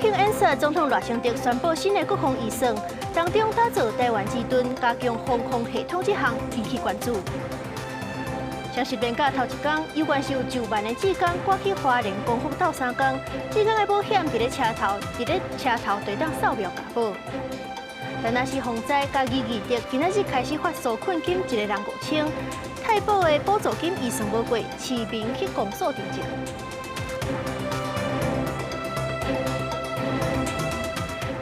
庆演说，总统赖清德宣布新的国防预算，当中打造台湾之盾，加强防空系统这项引起关注。双十连假头一天，有关是有9万的志工赶去花莲光复斗3天，志工的保险伫咧车头对当扫描加保。但若是洪灾甲二二今仔日开始发纾困金，一个人5000，太保的补助金预算无过，市民去公所调整。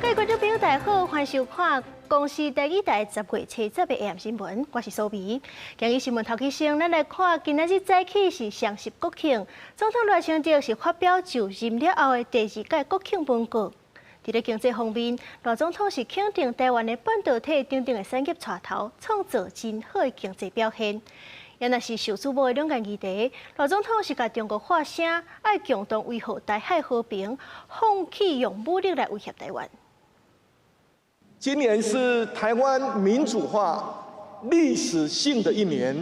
各位观众朋友，大家好，欢迎收看公视第2台10月70的 AM 新闻，我是苏眉。今日新闻头起先，咱来看今仔日早起是双十国庆，总统赖清德是发表就任了后的第2届国庆文告。伫咧经济方面，赖总统是肯定台湾的半导体等等的产业带头，创造真好的经济表现。也若是受瞩目的两岸议题，赖总统是甲中国发声，爱共同维护台海和平，放弃用武力来威胁台湾。今年是台湾民主化历史性的一年，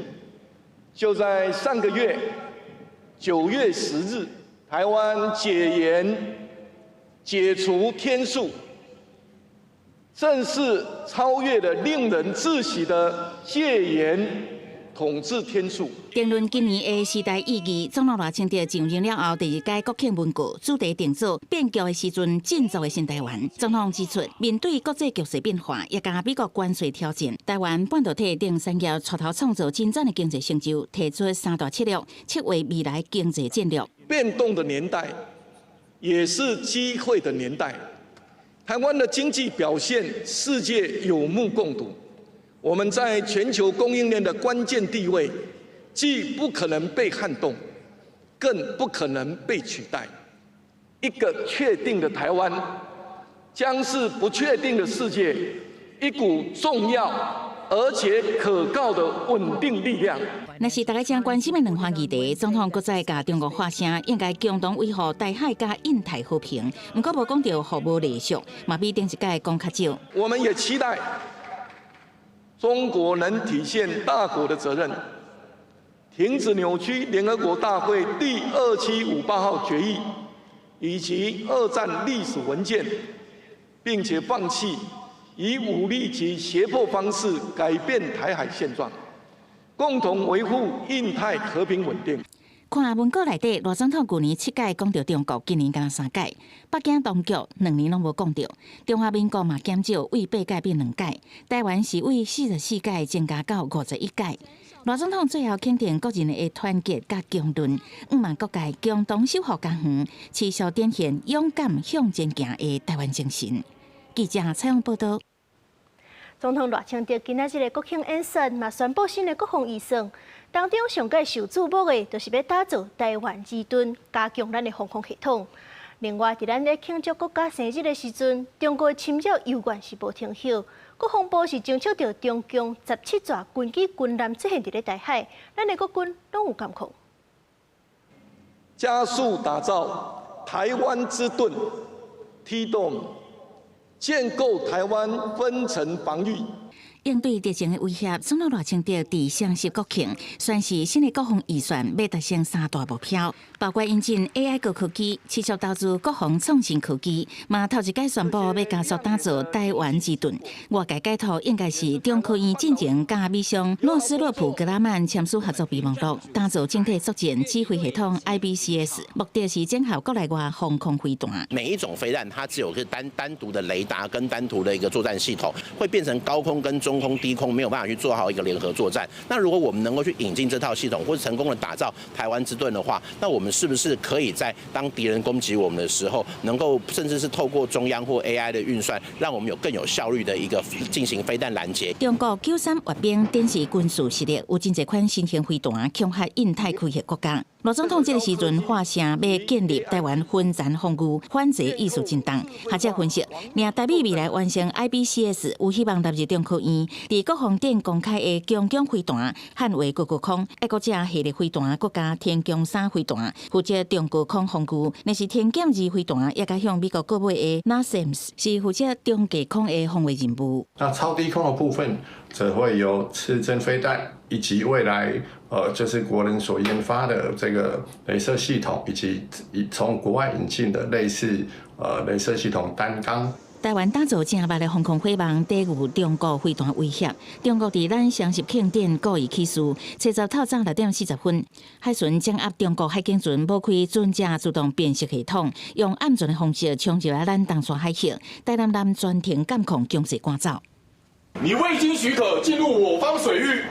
就在上个月9月10日，台湾解严、解除天数，正式超越了令人窒息的戒严统治天数。评论今年的时代意义，总统赖清德上任了后第2届国庆文告主题定做变局的时阵，振作的新台湾。总统指出，面对国际局势变化，也加美国关税挑战，台湾半导体等产业带头创造真正的经济成就，提出3大策略，策划未来经济战略。变动的年代，也是机会的年代。台湾的经济表现，世界有目共睹。我们在全球供应链的关键地位，既不可能被撼动，更不可能被取代。一个确定的台湾，将是不确定的世界一股重要而且可靠的稳定力量。若是大家正关心的两项议题，总统搁再甲中国发声，应该共同维护台海甲印太和平。不过无讲到互无礼数，嘛比顶一届讲较少。我们也期待中国能体现大国的责任，停止扭曲联合国大会第2758号决议以及2战历史文件，并且放弃以武力及胁迫方式改变台海现状，共同维护印太和平稳定。看文告内底，赖总统去年7届讲到中国，今年敢3届。北京当局2年拢无讲到。中华民国嘛减少为8届变2届，台湾是为44届增加到51届。赖总统最后肯定国人的团结甲共论，望各界共同守护家园，持续展现勇敢向前行的台湾精神。记者采访报道。总统赖清德今仔日的国庆演说嘛宣布新的国防预算，当中上届受注目的，就是要打造台湾之盾，加强咱的防空系统。另外，伫咱咧庆祝国家生日的时阵，中国侵略犹原是无停歇。国防部是侦测到中共17座军机军舰出现伫咧台海，咱的国军拢有监控。加速打造台湾之盾 ，T-Dome， 建构台湾分层防御。应对敌情的威胁，总统赖清德伫双十国庆宣示新的国防预算要达成3大目标，包括引进 AI 高科技，持续投资国防创新科技。嘛头一届宣布要加速打造台湾之盾，外界解读应该是中科院进前甲美商诺斯洛普格拉曼签署合作备忘录，打造整体作战指挥系统 IBCS， 目的是整合国内外防空飞弹。每一种飞弹它只有是单独的雷达跟单独的一个作战系统，会变成高空跟中空、低空没有办法去做好一个联合作战。那如果我们能够去引进这套系统，或是成功的打造台湾之盾的话，那我们是不是可以在当敌人攻击我们的时候，能够甚至是透过中央或 AI 的运算，让我们有更有效率的一个进行飞弹拦截？中国93阅兵展示军事实力，有真侪款新型飞弹强悍印太区域国家。赖总统这个时阵发声要建立台湾分层防御，反制意识震动。学者分析，令台美未来完成 IBCS， 有希望纳入中科院伫国防展公开的强攻飞弹，捍卫国空；爱国者系列飞弹，国家天宫3飞弹，负责中国空防御。若是天剑2飞弹，也甲向美国购买的 NASAMS 是负责中低空的防卫任务。那超低空的部分，则会由刺针飞弹以及未来就是国人所研发的这个雷射系统，以及从国外引进的类似雷射系统单缸。台湾打造正密的防空火网，抵御中国飞弹威胁。中国伫咱双十庆典故意起事，七十透早6:40，海巡掌握中国海警船抹开准驾自动辨识系统，用暗船的方式冲入来咱东沙海峡，台南南专停监控强势赶走。你未经许可进入我方水域，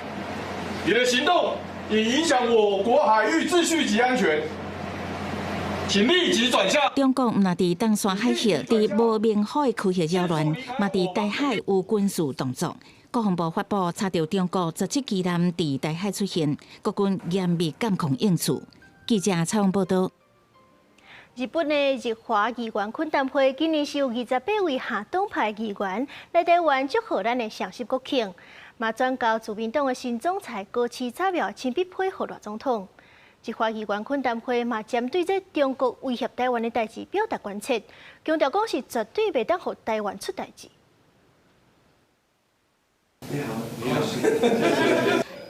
你的行动已影响我国海域秩序及安全。请立即转向。中国唔但伫东沙海峡伫无明海区域扰乱，嘛伫台海有军事动作。国防部发布查到中国17机舰伫台海出现，国军严密监控应处。记者采访报道。日本的日华议员懇谈会今年是有28位下党派议员来台湾祝贺咱的双十国庆，嘛转交自民党的新总裁高市早苗亲笔配合赖总统。日华议员懇谈会嘛针对这中国威胁台湾的代志表达关切，强调讲是绝对袂当互台湾出代志。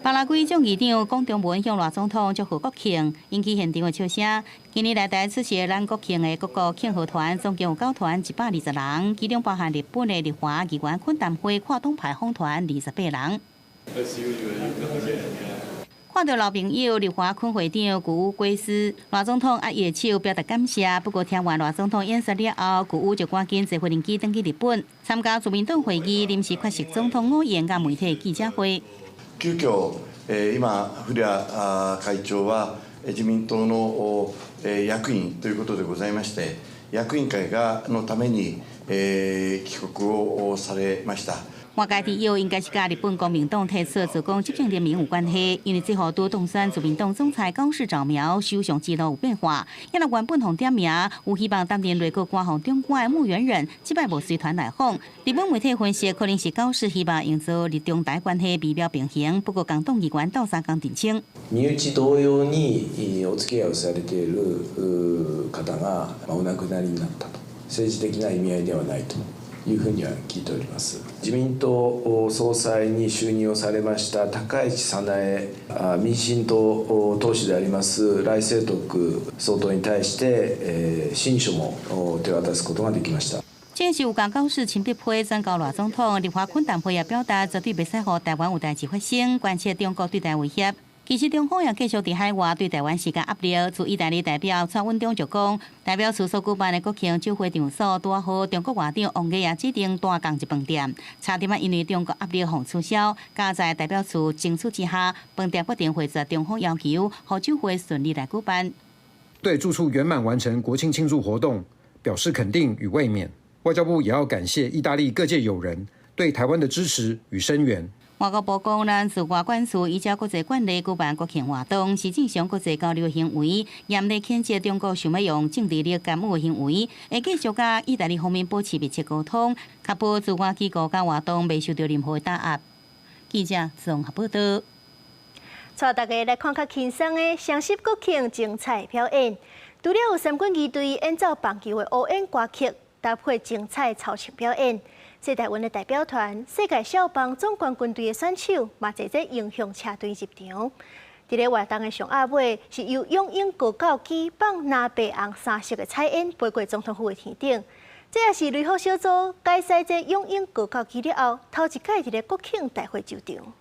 巴拉圭众议长龚中文向赖总统祝贺国庆，引起现场的笑声。今年来台出席咱国庆的各国庆贺团总共有9团120人，其中包含日本的日华议员懇谈会跨党派访团28人。看到老朋友日华坤会长古武归师，赖总统握伊的手表达感谢。不过听完赖总统演说了后，古武就赶紧坐飞机登去日本，参加自民党会议临时缺席总统午宴甲媒体記者会。急遽、今古屋会長は自民党の役員ということでございまして、役員会のために帰国をされました。外界提议应该是甲日本国民党提出自公执政联名有关系，因为最后拄当选自民党总裁高市早苗首相之路有变化，因为原本互点名，有希望担任内阁官房中官的穆元任，即摆无随团来访。日本媒体分析，可能是高市希望营造日中台关系微妙平衡，不过共党议员斗相共澄清。身内同様にお付き合いをされている方がお亡くなりになったと、政治的な意味合いではないと。いうふうには聞いております。自民党総裁に就任をされました高市早苗民進党党首であります赖清徳総統に対して、親書も手渡すことができました。这是有讲高市亲笔批转交赖总统，日华懇谈会也表达绝对袂使互台湾有代志发生，关切中国对台威胁。其实中方也继续伫海外对台湾施加压力。驻意大利代表蔡文忠就讲，代表处所举办的国庆酒会场所拄好中国外长王毅也指定单港一饭店，差点因为中国压力互取消。加在代表处争取之下，饭店决定回绝中方要求，互酒会顺利来举办。对住处圆满完成国庆庆祝活动表示肯定与慰勉。外交部也要感谢意大利各界友人对台湾的支持与声援。外交部讲，咱自外管处依照国际惯例举办国庆活动，是正常国际交流行为，严厉谴责中国想要用政治力干预的行为，会继续甲意大利方面保持密切沟通，确保自外机构甲活动未受到任何打压。记者综合报道。带大家来看较轻松的双十国庆精彩表演，除了有三军仪队演奏棒球的乌演歌曲，搭配精彩操唱表演。在台湾的代表团、世界少棒总冠军队的选手，嘛坐在英雄车队入场。伫咧活动的上下尾，是由永英高教机放蓝白红三色的彩烟飞过总统府的天顶。这也是旅服小组改赛这永英高教机了后，头一届伫咧国庆大会就场。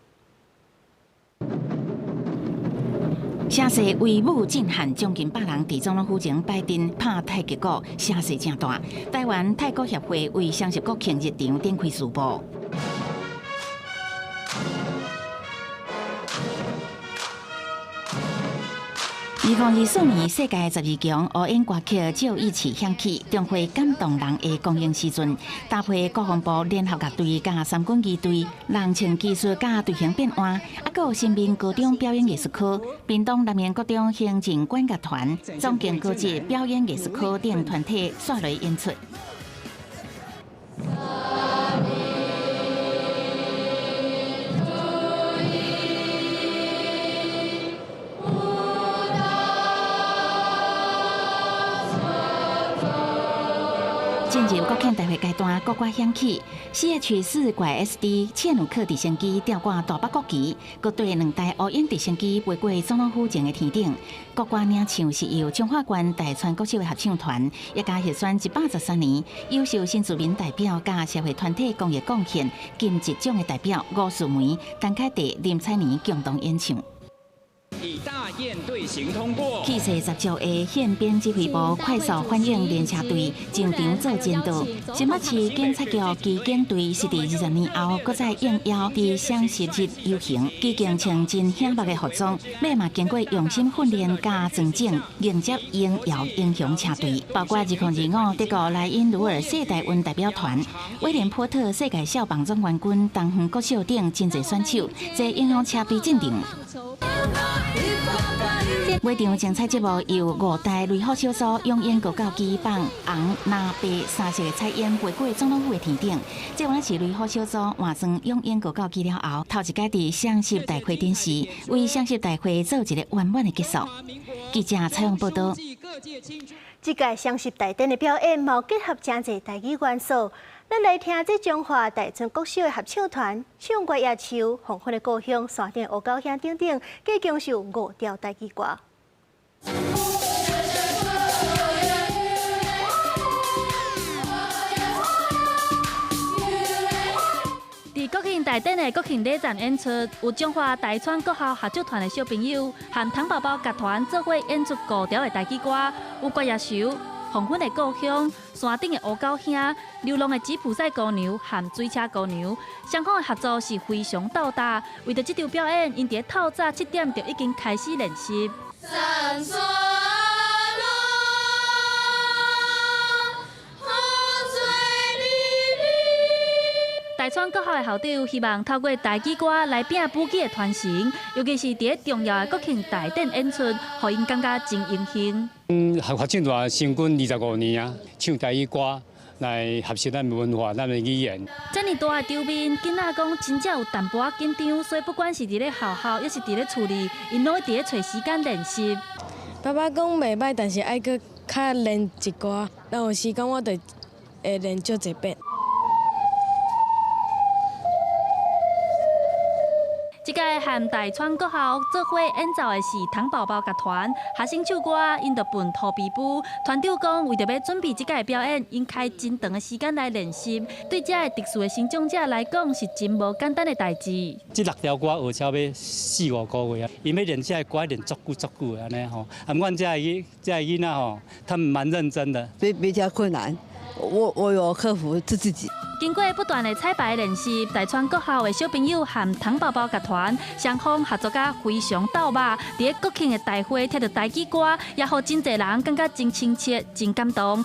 声势威武震撼，将近100人伫总统府前摆阵拍太极鼓，声势正大。台湾太鼓协会为双十国庆日场展开序幕。2024年世界12强乌演歌曲就一起响起，中华感动人的公映时阵，搭配国防部联合乐队加三军仪队，人情技术加队形变换，还有新民高中表演艺术科、屏东南面高中行政管乐团、总建高级表演艺术科等团体率来演出。入国庆大会阶段，国歌响起，CH4怪 SD 切努克直升机吊挂大北国旗，各队2台乌鹰直升机飞过总统府前的天顶。国歌领唱是由彰化县大川国小的合唱团，一家协选123年优秀新住民代表加社会团体公益贡献金质奖的代表吴树梅、陈凯迪、林彩妮共同演唱。以大雁队形通过。气势十足的宪兵指挥部快速反应连车队进场做监督。新北市警察局基警队是伫20年后，搁再应邀伫双十日游行，基警穿真醒目的服装，马嘛经过用心训练加装整，迎接荣耀英雄车队，包括2025德国莱茵鲁尔世代运代表团、威廉波特世界少棒总冠军东方国小等真侪选手，在英雄车队进场。尾场精彩节目由5台雷虎小组永远国教机棒红、蓝、白3色的彩烟飞过总统府的天顶。这晚是雷虎小组换装永远国教机了后，头一届伫双十大会展示，为双十大会做一个圆满的结束。记者采访报道。这届双十大典的表演，毛结合真侪台语元素。咱来听这中华大川国小的合唱团唱歌野秋、黄昏的故乡、山顶乌狗乡等等，计共受5条台语歌。伫国庆大典的国庆礼赞演出，有中华大川国校合唱团的小朋友和糖宝宝乐团做伙演出5条的台语歌，有歌野秋、黄昏的故乡、山顶的乌狗兄、流浪的吉普赛姑娘和水车姑娘，双方的合作是非常斗大。为着这场表演，因伫透早7点就已经开始练习。大川国校的校长希望透过台语歌来摒武技的传承，尤其是伫重要的国庆大典演出，互因感觉真荣幸。合唱团成军25年啊，唱台语歌来合适咱的文化、咱的语言。这么大的场面，囡仔讲真正有淡薄仔紧张，所以不管是伫咧学校，抑是伫咧厝里，因拢会伫咧找时间练习。爸爸讲袂歹，但是爱搁较练一寡，若有时间我就会练少一遍。这届和大川国校做伙演奏的是糖宝宝乐团，学生唱歌因就奔土皮舞。团长讲，为着要准备这届表演，因开真长的时间来练习。对这个特殊的成长者来讲，是真无简单的代志。这6条歌学超要4、5个月啊，因要练这个歌练足久的安尼吼。啊，阮这囡仔吼，他们蛮认真的。比较困难，我有克服自己。经过不断的彩排练习，大川国校的小朋友和糖宝宝乐团双方合作甲非常斗密。伫国庆的大会听到台语歌，也互真侪人感觉真亲切、真感动。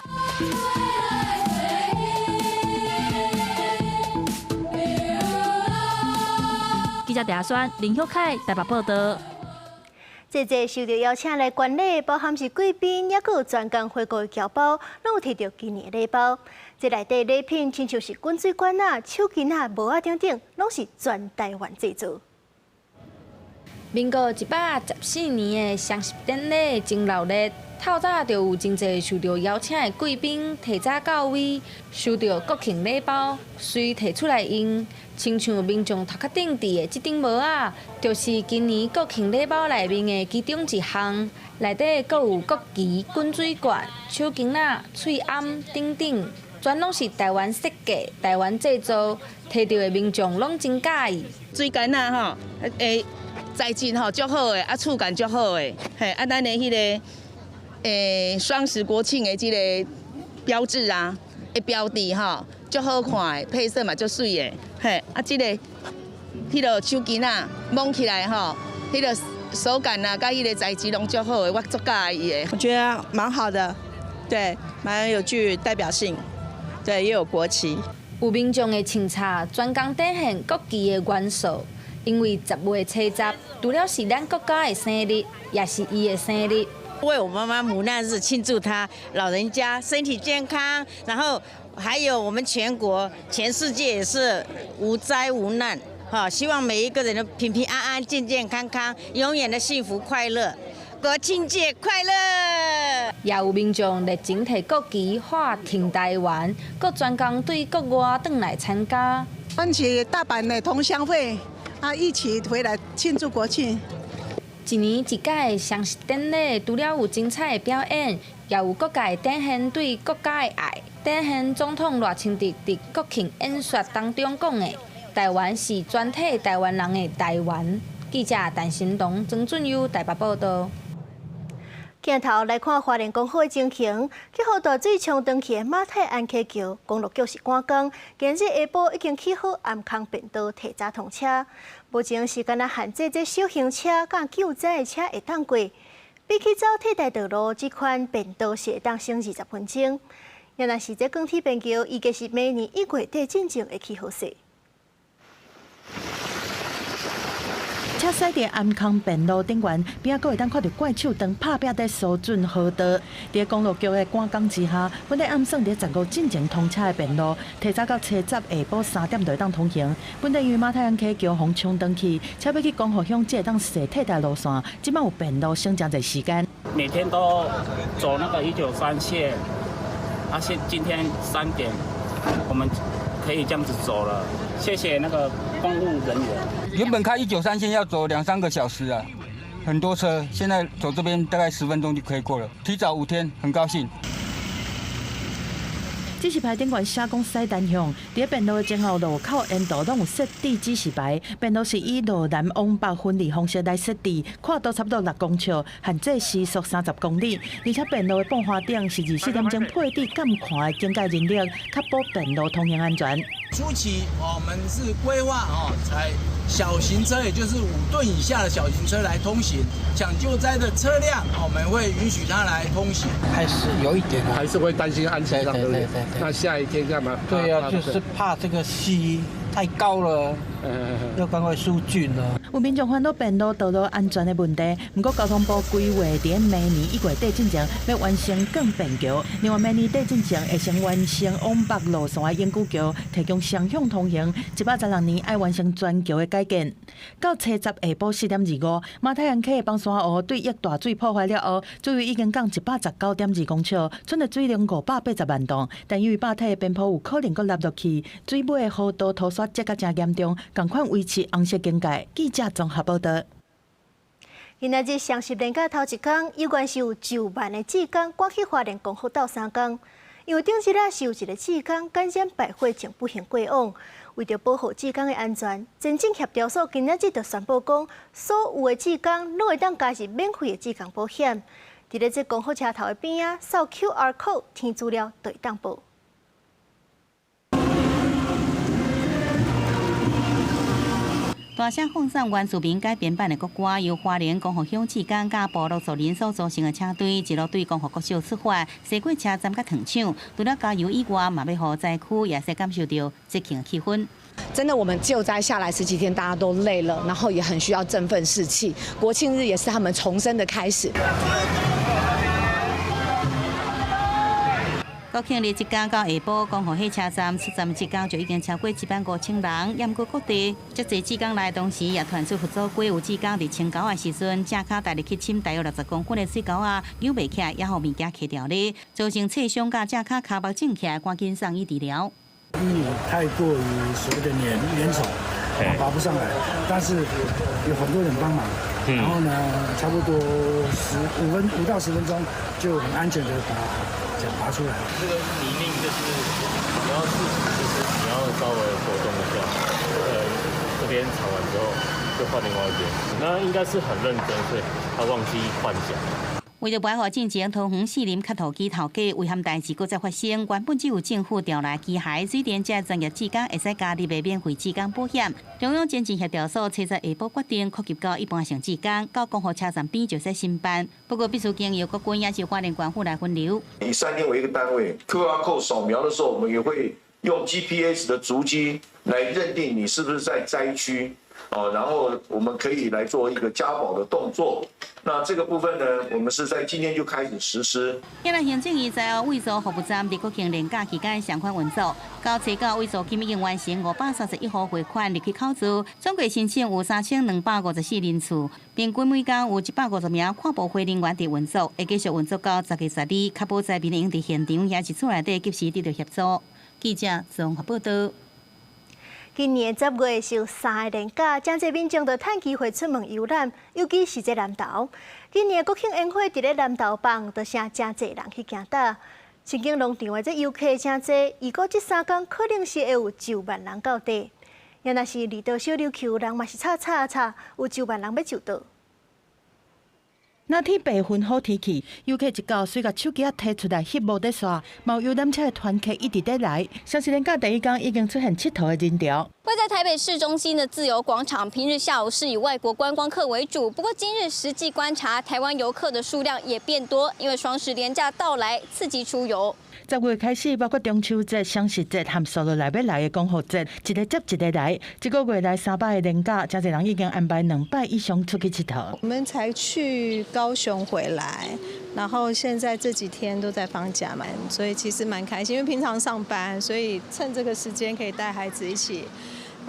记者查询林秀凯台北报道。这受到邀请来观礼，包含是贵宾，也有专工回国的侨胞，拢有摕到今年的礼包。这内底礼品，亲像是滚水管啊、手巾啊、帽啊等等，拢是全台湾制作。民国114年的双十典礼真热烈，透早就有真侪受到邀请的贵宾提早到位，收到国庆礼包，随摕出来用。亲像民众头壳顶戴的这顶帽啊，就是今年国庆礼包内面的其中一项。内底阁有国旗、滚水管、手巾仔、喙罨等等，全拢是台湾设计、台湾制作，摕到的民众拢真喜意。水干仔吼，材质吼足好诶，触感足好诶，嘿，咱的迄个双十国庆的这个标志啊，标志吼足好看诶，配色嘛足水诶，嘿，这个迄个手巾仔摸起来吼，迄个手感啊，甲迄个材质拢足好诶，我足喜意诶。我觉得蛮好的，对，蛮有具代表性，对，也有国旗。有民众的清茶专工展现国旗的元素。因为10月初10，除了是咱国家的生日，也是伊的生日。为我妈妈母难日庆祝她老人家身体健康，然后还有我们全国、全世界也是无灾无难，希望每一个人都平平安安、健健康康，永远的幸福快乐。国庆节快乐！也有民众热情摕国旗画挺台湾，各专工对国外转来参加。阮是大阪的同乡会，一起回来庆祝国庆。一年一届的双十典礼，除了有精彩的表演，也有各界展现对国家的爱。展现总统赖清德伫国庆演说当中讲的：“台湾是全体台湾人的台湾。”记者陈新龙、曾俊佑台北报道。镜头来看花莲公河的情形，去予大水冲断去的马太安溪桥，公路局是赶工，今日下晡已经起好安康便道提早通车。目前时间限制，这小型车甲救灾的车会当过。比起走替代道路，这款便道是会当省20分钟。也若是这港铁便桥，预计是明年1月底进前会起好势。车驶伫安康便路顶缘，边仔阁会当看到怪手灯拍壁在苏准河道。伫公路局的赶工之下，本来暗算伫15进前通车的便路，提早到7早下晡3点就会当通行。本来因为马太安溪桥洪冲断去，车要去公河乡，只会当坐替代路线，即摆有便路省真侪时间。每天都走那个193线，今天3点，我们可以这样子走了。谢谢那个公务人员。原本开193线要走2-3个小时啊，很多车，现在走这边大概10分钟就可以过了，提早5天，很高兴。指示牌顶悬写讲西单向，伫便路的前后路口沿道拢有设置指示牌。便路是以路南往北分离方式来设置，跨度差不多6公尺，限制时速30公里。而且便路的爆花点是24点钟配置监看的警戒人力，确保便路通行安全。初期我们是规划才小型车，也就是5吨以下的小型车来通行，抢救灾的车辆我们会允许它来通行。还是有一点，还是会担心安全上，对不对？那下一天干嘛？对呀，就是怕这个溪太高了，要赶快疏浚了。有民众烦恼便路道路安全的问题，不过交通部规划伫明年1月底进前要完成更便桥，另外明年底进前会先完成往北路线的永久桥，提供双向通行。116年爱完成全桥的改建。到7早下晡4点25，马太安溪的邦山湖对溢大水破坏了后，水位已经降119.2公尺，存的水量580万吨，但由于坝体的边坡有可能阁落落去，水尾的河道涂刷积甲真严重，赶快维持红色警戒。记者综合报道。今仔日双十连假头一天，有关是有9万的志工赶去花莲公河斗3工，因为顶一日是有一个志工感染百会情不幸过往。为着保护志工的安全，前进协调所今仔日就宣布讲，所有的志工拢会当加入免费的志工保险。伫咧这公河车头的边啊，扫 QR code 填资料就会当报。大声放送原住民改编版的国歌，由花莲公河乡志工甲部落族人所组成的车队，一路对公河国小出发，西过车站甲糖厂，除了加油以外，嘛要互灾区也是感受到节庆的气氛。真的，我们救灾下来10几天，大家都累了，然后也很需要振奋士气。国庆日也是他们重生的开始。国庆日一天到下晡，公河火车站出站一天就已经超过15000人，淹过各地。这济志工来同时也传出合作过有志工伫清沟的时阵，正脚带入去深大约60公分的水沟啊，游袂起来，也互物件卡掉咧，造成侧伤甲正脚脚目肿起来，赶紧送医治疗。因为太过于所谓的粘稠，爬不上来，但是有很多人帮忙，然后呢，差不多5到10分钟就很安全的把脚拔出来。这个泥泞就是你要事情就是你要稍微活动一下，这边铲完之后就换另外一边，那应该是很认真，所以他忘记换脚。为着保护进前桃园市林磕头机头家遗憾代志搁再发生，原本只有政府调来机械水电这专业志工会使加入的免费志工保险。中央前进协调所7日下晡决定扩及到一般性志工，到公河车站边就使申办。不过必须经由国军也是花莲官府来分流。以3天为一个单位 ，QR code 扫描的时候，我们也会用 GPS 的足迹来认定你是不是在灾区。然后我们可以来做一个加保的动作。那这个部分呢，我们是在今天就开始实施。今日行政院在卫所服务站伫国庆连假期间上款运作，到初九卫所今已经完成531户汇款入去扣除，总计申请有3254人次，平均每天有150名看保会人员伫运作，会继续运作到10月12日，确保灾民用伫现场也是厝内底及时得到协助。记者综合报道。今年10月受3个连假，真侪民众都趁机会出门游览，尤其是在南投。今年国庆烟火伫咧南投放，就请真侪人去行打。新景农场的这游客真侪，预估这3天可能是会有9万人到底。也若是离岛小琉球人嘛是吵，有9万人要就到。那天白云好天气，游客一到，随甲手机摕出来翕无在刷，有游览车的团客一直在来。双十连假第一天已经出现佚佗的人潮。位在台北市中心的自由广场，平日下午是以外国观光客为主。不过今日实际观察，台湾游客的数量也变多，因为双十连假到来，刺激出游。10月开始，包括中秋节、双十节和所有来要来的光复节，一个接一个来。这个月来300个连假，真侪人已经安排2摆以上出去佚佗。我们才去高雄回来，然后现在这几天都在放假嘛，所以其实蛮开心。因为平常上班，所以趁这个时间可以带孩子一起，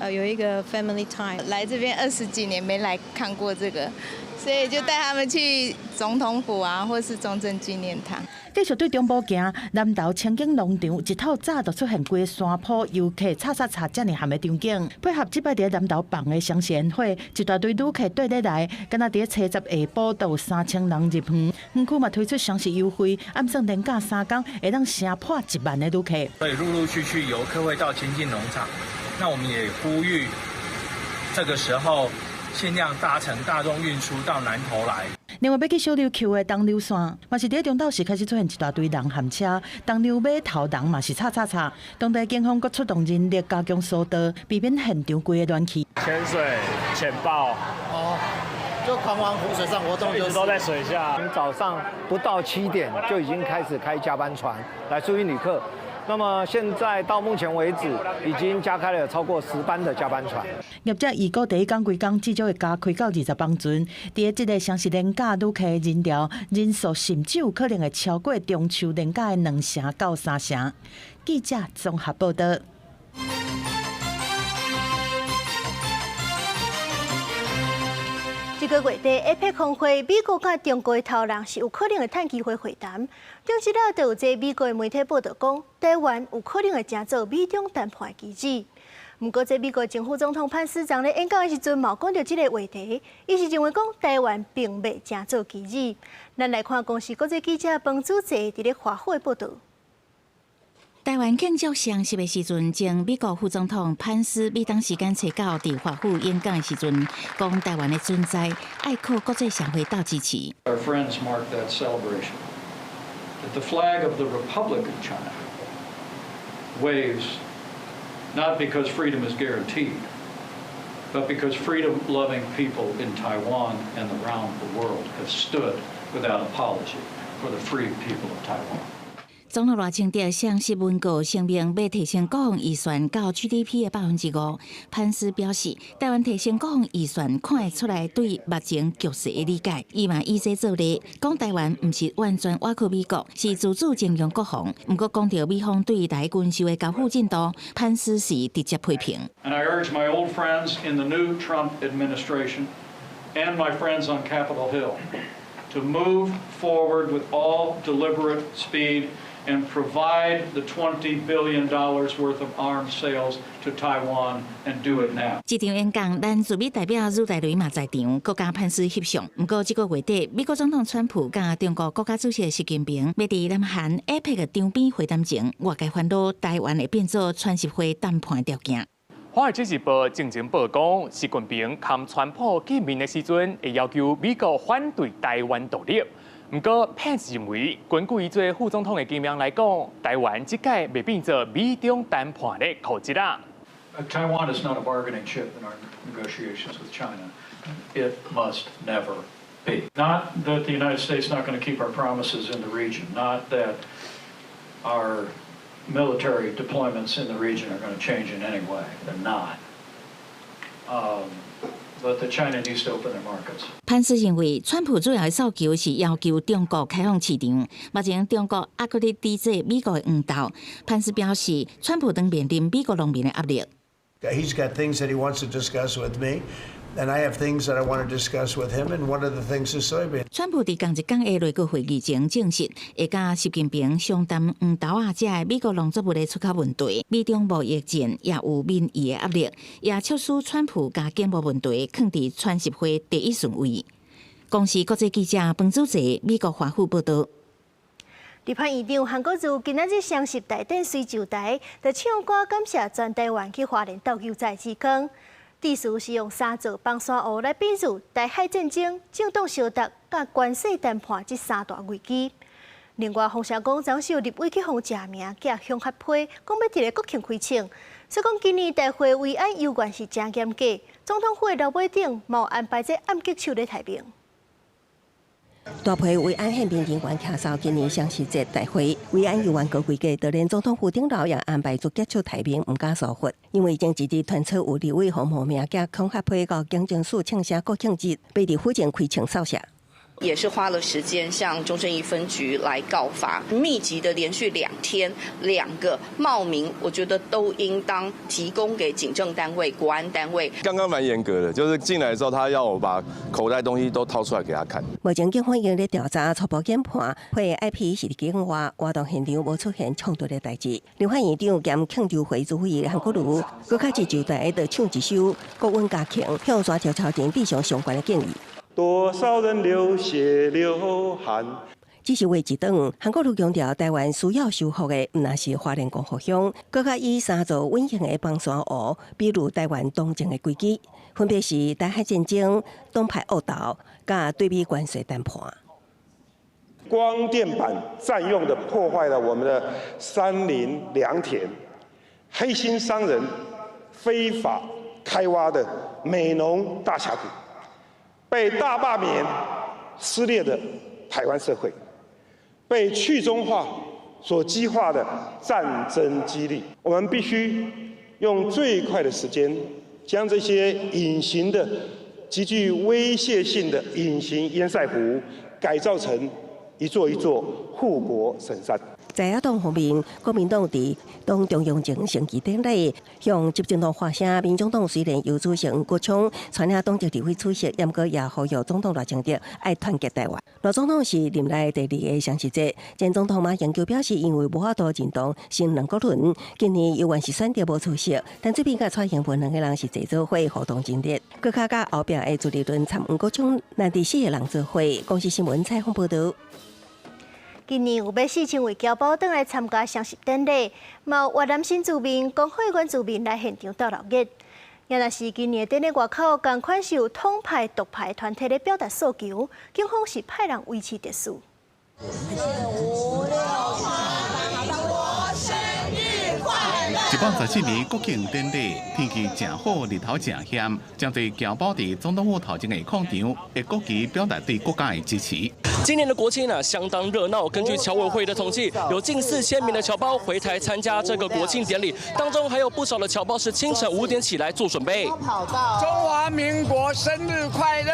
有一个 family time。来这边20几年没来看过这个，所以就带他们去总统府啊，或是中正纪念堂。继续对中部行，南投清境农场一透早就出现规个山坡游客叉叉叉遮尔含的场景，配合即摆伫南投放的双十烟火，一大堆旅客对咧来，敢若伫初10下晡都有3000人入园。园区嘛推出双十优惠，暗算连假3天会当升破1万的旅客。所以陆陆续续游客会到清境农场，那我们也呼吁这个时候尽量搭乘大众运输到南投来。另外，要去小琉球的东流线，嘛是伫中昼时开始出现一大堆人含车，东流码头人嘛是叉。当地警方阁出动人力加强疏导，避免现场规个乱起。潜水、潜爆，就狂玩湖水上活动，一直都在水下。早上不到7点就已经开始开加班船来疏运旅客。那么现在到目前为止，已经加开了超过10班的加班船。业者预估第一天规天至少会加开到20班船。伫即个双十连假旅客的人潮人数，甚至有可能会超过中秋连假的2成到3成。记者综合报道。这个月底 APEC 峰会，美国甲中国的头人是有可能会趁机会会谈。中时了，就有一个美国的媒体报道讲，台湾有可能会乘做美中谈判的机制。不过，这美国前副总统潘斯在演讲的时阵，冇讲到这个话题，伊是认为讲台湾并未乘做机制。咱来看公司国际记者彭祖哲伫咧华府的报道。台湾庆祝双十的时阵，前美国副总统潘斯每当时间初九伫华府演讲的时阵，讲台湾的存在爱靠国际社会斗支持。Our friends marked that celebration. That the flag of the Republic of China waves not because freedom is guaranteed, but because freedom-loving people in Taiwan and around the world have stood without apology for the free people of Taiwan. 总统赖清德向新闻稿声明，要提升国防预算到 GDP 的5%。潘斯表示，台湾提升国防预算，看会出来对目前局势的理解。伊嘛以这做例，讲台湾唔是完全倚靠美国，是自主增强国防。不过讲到美方对台军售的交付进度，潘斯是直接批评。And I urge my old friends in the new Trump administration and my friends on Capitol Hill to move forward with all deliberate speed and provide the $20 billion worth of arms sales to Taiwan and do it now. 这场演讲，咱驻美代表朱大雷嘛在场，国家潘斯翕相。不过，这个月底，美国总统川普甲中国国家主席习近平要伫南韩 APEC 场边会谈前，外界烦恼台湾会变做川习会谈判条件。华尔街日报正经报讲，习近平和川普见面的时阵，会要求美国反对台湾独立。不过，潘斯认为，根据伊做副总统的经验来讲，台湾这届未变做美中谈判的口子啦。Taiwan is not a bargaining chip in our negotiations with China. It must never be. Not that the United States is not going to keep our promises in the region. Not that our military deployments in the region are going to change in any way. They're not. But the China needs to open their markets. 潘斯认为，川普主要的诉求是要求中国开放市场。目前中国还搁咧抵制美国的黄豆。潘斯表示，川普当面临美国农民的压力。He's got things that he wants to discuss with me, and I have things that I want to discuss with him. And one of the things is soybean. 川普伫同一天下内阁会议前证实，会甲习近平商谈黄豆啊这美国农作物的出口问题。美中贸易战也有民意的压力，也促使川普甲经贸问题放伫川协会第一顺位。公司国际记者彭祖哲美国华府报道。立法院长韩国瑜今仔日双十大典随就台，就唱歌感谢全台湾去花莲斗救灾之功。意思是用三座放山湖来比喻台海战争、政党相达、甲关系谈判这三大危机。另外，洪社公昨受立委去互正名，寄向合批，讲要伫咧国庆开庆。所以讲今年大会维安游园是真严格，总统府楼尾顶冇安排这暗击手咧抬名。大批维安宪兵人员卡扫今年双十节大会，维安游园高规格，就连总统府顶楼也安排做结束抬名，唔敢疏忽，因为经一日传出有立委洪某名甲恐吓批到警政署庆声国庆日，被伫府前开枪扫射。也是花了时间向中正义分局来告发，密集的连续2天，2个冒名，我觉得都应当提供给警政单位、国安单位。刚刚蛮严格的，就是进来的时候，他要我把口袋东西都掏出来给他看。目前警方仍在调查，初步检判，会 IP 是境外活动现场无出现冲突的代志。立法院长兼庆祝会主委韩国瑜，搁较是就台就唱一首国温加庆，向全球朝廷递上相关的建议。多少人流血流汗。只是话一顿，韩国瑜强调，台湾需要修复的，唔那是花莲共和乡，更加以三座稳定的放山湖，比如台湾东征的规矩，分别是台海战争、东派恶斗，甲对美关系谈判。光电板占用的破坏了我们的山林良田，黑心商人非法开挖的美浓大峡谷。被大罢免撕裂的台湾社会，被去中化所激化的战争激励，我们必须用最快的时间，将这些隐形的、极具威胁性的隐形堰塞湖改造成一座一座护国神山。在野党方面，国民党伫党中央前升旗典礼，向执政党发声。民众党虽然有主席郭昌传领党籍立委出席，不过也呼吁总统赖清德爱团结台湾。赖总统是任内第2个双十节，前总统马英九表示，因为无法度进党新两国轮，今年犹原是选择无出席，但最近甲蔡英文2个人是坐做伙互动热烈，佮较甲后壁的朱立伦参与郭昌，难第4个人做伙。公司新闻采访报道。今年有要4000位侨胞回来参加双十典礼，有越南新住民、公会员住民来现场斗热闹。也若是今年典礼外口，同款是有统派、独派团体咧表达诉求，警方是派人维持秩序。117年国庆典礼，天气正好，日头正险，将对侨胞伫总统府头前的广场，的国旗表达对国家的支持。今年的国庆相当热闹。根据侨委会的统计，有近4000名的侨胞回台参加这个国庆典礼，当中还有不少的侨胞是清晨5点起来做准备。中华民国生日快乐！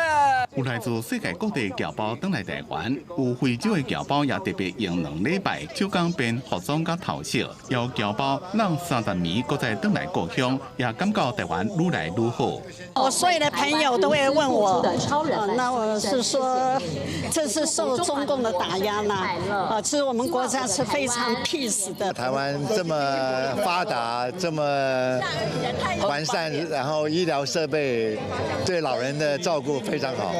有来自世界各地侨胞返来台湾，有非洲的侨胞也特别用2礼拜手工编服装甲头饰，有侨胞让30年搁再返来故乡，也感觉台湾愈来愈好。我所有的朋友都会问我，那我是说，这是受中共的打压呢？其实我们国家是非常 peace 的。台湾这么发达，这么完善，然后医疗设备对老人的照顾非常好。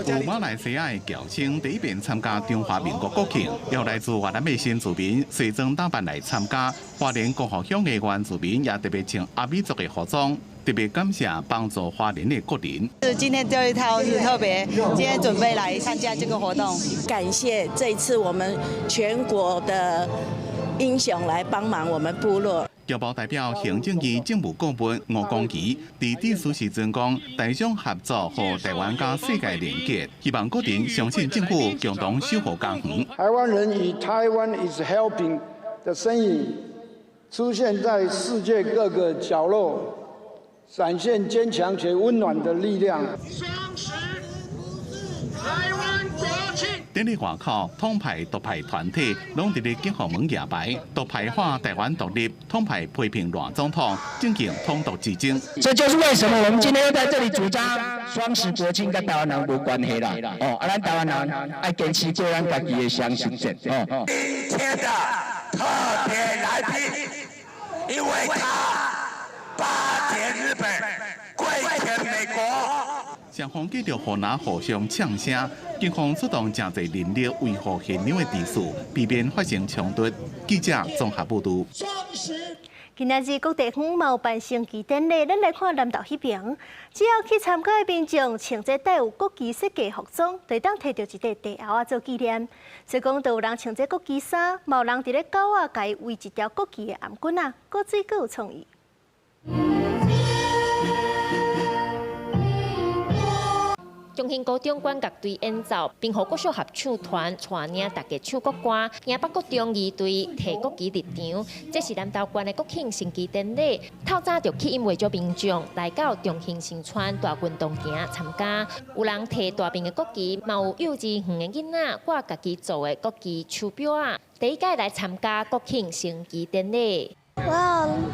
有马来西亚的侨生第一遍参加中华民国国庆，有来自越南的新住民西装打扮来参加。花莲共和乡的原住民也特别穿阿美族的服装，特别感谢帮助花莲的国人。今天这一套是特别，今天准备来参加这个活动，感谢这一次我们全国的英雄来帮忙我们部落。侨胞代表行政院政务顾问吴光基伫致辞时阵讲，大商合作和台湾甲世界连结，希望各人相信政府共同守护家园。台湾人以 Taiwan is helping 的身影出现在世界各个角落，展现坚强且温暖的力量。台湾国庆典礼外口，统派独派团体拢伫咧警方门牙牌，独派化台湾独立，统派批评阮总统进行统独之争。这就是为什么我们今天要在这里主张双十国庆跟台湾人无关系啦。咱台湾人爱坚持过咱家己的相信线。今天的特别来宾，因为他霸天日本，跪舔美国。双方继续互拿互相呛声，警方出动真侪人力维护现场的秩序，避免发生冲突。记者综合报道。今仔日各地方有办升旗典礼，咱来看南投迄边，只要去参加的民众穿着带有国旗设计服装，就当摕到一块地后做纪念。所以讲，就有人穿着国旗衫，嘛有人伫咧狗仔家围一条国旗的颔棍啊，各水各有创意。中兴高中管乐队演奏，并和国小合唱团带领大家唱国歌。迎北国中二队提国旗入场，这是南投县的国庆升旗典礼。透早就吸引袂少民众来到中兴新村大运动场参加。有人提大柄的国旗，嘛有幼稚园的囡仔挂家己做的国旗手表啊。第一届来参加国庆升旗典礼。我有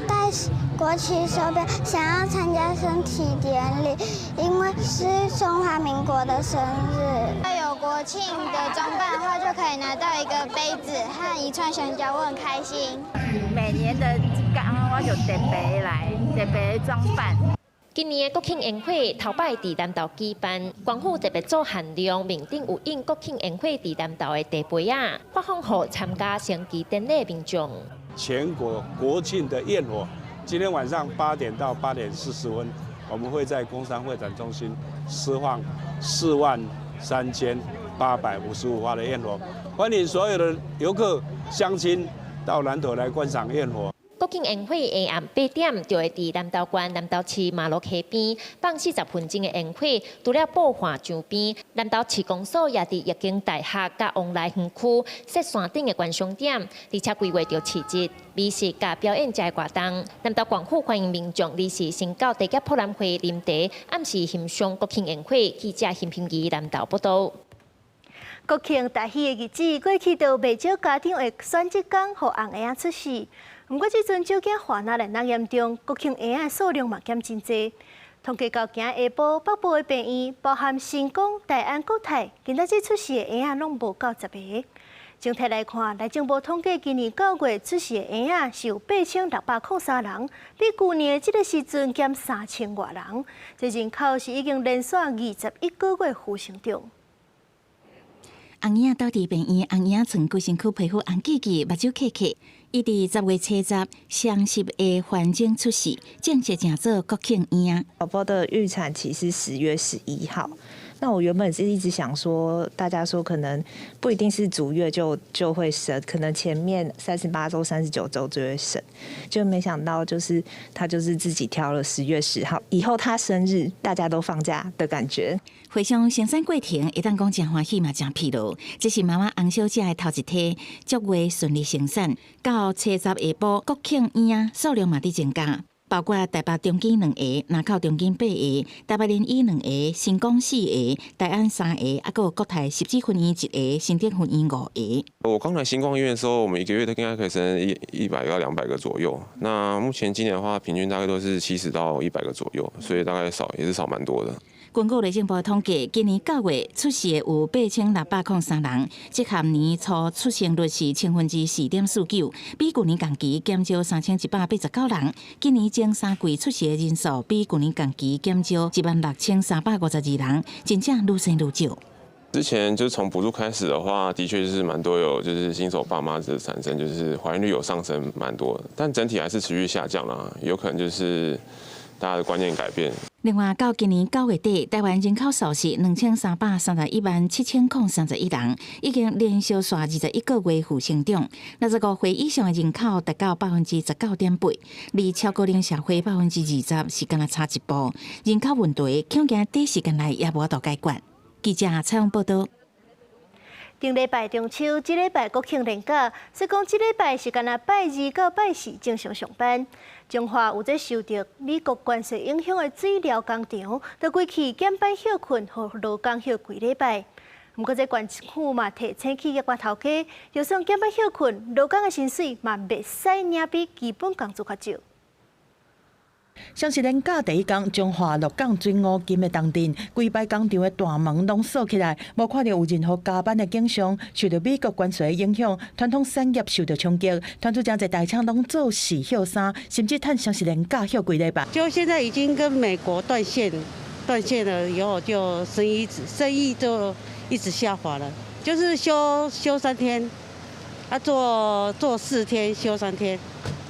带国旗手表，想要参加升旗典礼，因为是中华民国的生日。要有国庆的装扮的话，就可以拿到一个杯子和一串香蕉，我很开心。每年的我就特别装扮。今年的国庆宴会头摆伫南投举办，官府特别做限量，面顶有印国庆宴会伫南投的地碑啊，发放予参加升旗典礼的民众。全国国庆的焰火，今天晚上8点到8点40分，我们会在工商会展中心释放43855发的焰火，欢迎所有的游客、乡亲到南投来观赏焰火。国庆宴会下暗8点就会伫南投县南投市马路溪边放40分钟的宴会，除了布画墙边，南投市公所也伫液晶大厦甲往来园区设山顶的观赏点，而且规划着市集、美食甲表演节活动。南投县府欢迎民众离时先到地甲博览会啉茶，暗时欣赏国庆宴会。记者邢平仪南投报道。国庆大喜的日子，过去就袂少家长会选这天，互红婴仔出世。不过，这阵酒驾患难仍然严重，国庆婴仔数量嘛减真济。统计到今下晡，北部的病院，包含新港、大安、国泰，今仔日出世的婴仔拢无到10个。整体来看，内政部统计今年9月出世的婴仔是有8603人，比去年的这个时阵减3000多人。这人口是已经连续21个月负成长。红婴倒伫病院，红婴从规身躯皮肤红记记，目睭刻刻。伊伫10月初10双10的环境出世，正式成做国庆婴。宝宝的预产期是10月11号。那我原本是一直想说，大家说可能不一定是足月就会生，可能前面38周、39周就会生，就没想到就是他就是自己挑了10月10号，以后他生日大家都放假的感觉。回想生产过程，会当讲真欢喜嘛，真疲劳。这是妈妈洪小姐的头一胎，足月顺利生产，到初10下晡，国庆婴数量嘛伫增加。包括台北中间2个、南口中间8个、台北联医2个、新港4个、大安3个，还有国泰10指婚姻1个、新店婚姻5个。我刚来新光医院的时候，我们1个月都应该可以生100到200个左右。那目前今年的话，平均大概都是70到100个左右，所以大概也是少蛮多的。根据内政部统计，今年9月出世的有8603人，即含年初出生率是4.49%，比去年同期减少3189人。今年前3季出世的人数比去年同期减少16352人，真正愈生愈少。之前就是从补助开始的话，的确就是蛮多有就是新手爸妈的产生，就是怀孕率有上升蛮多的，但整体还是持续下降啦，有可能就是大家的观念改变。另外，到今年9月底，台湾人口数是23317031人，已经连续刷21个月负成长。65岁以上的人口达到19.8%，离超高龄社会20%是敢若差一步。人口问题恐惊短时间内也无法度解决。记者采访报道。顶礼拜中秋，这礼拜国庆连假，所以讲这礼拜是干那拜二到拜四正常上班。中华有在受到美国关税影响的水疗工厂，就规期减班休困和劳工休几礼拜。不过，这县政府嘛提醒企业头家，就算减班休困，劳工的薪水嘛袂使领比基本工资较少。双十连假第一天，中华鹿港水五金的当天，规排工厂的大门拢锁起来，无看到有任何加班的景象。受到美国关税的影响，传统产业受到冲击，传出真侪大厂拢做事休衫，甚至趁双十连假休几礼拜。就现在已经跟美国断线了以后，就生意就一直下滑了，就是休3天，做4天休3天。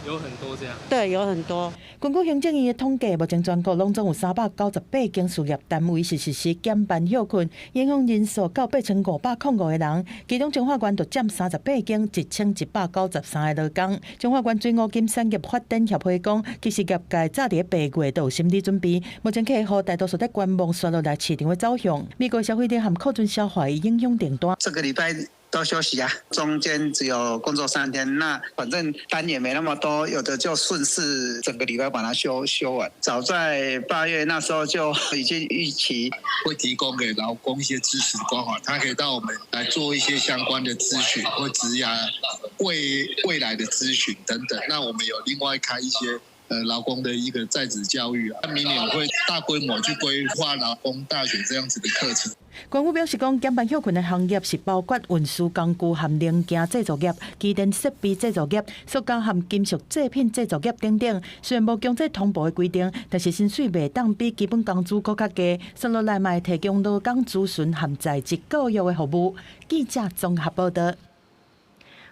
有很多这样，对，有很多。根据行政院的统计，目前全国拢总有398间事业单位是实施减班休困，影响人数到8505个人，其中中华县就占38间1193个劳工。中华县水五金产业发展协会讲，其实业界早伫8月都有心理准备，目前客户大多数在观望刷落来市场的走向。美国消费者和库存消化的影响顶大。这个礼拜都休息啊，中间只有工作3天，那反正单也没那么多，有的就顺势整个礼拜把它休完。早在8月那时候就已经预期会提供给劳工一些支持关怀，他可以到我们来做一些相关的咨询或职涯未来的咨询等等。那我们有另外开一些劳工的一个在职教育啊，明年会大规模去规划劳工大学这样子的课程。官府表示讲，减班休困的行业是包括运输工具和零件制造业、机电设备制造业、塑胶和金属制品制造业等等。虽然无强制通报的规定，但是薪水袂当比基本工资更较低。算落来嘛，提供劳工咨询和在职教育的服务。记者综合报道。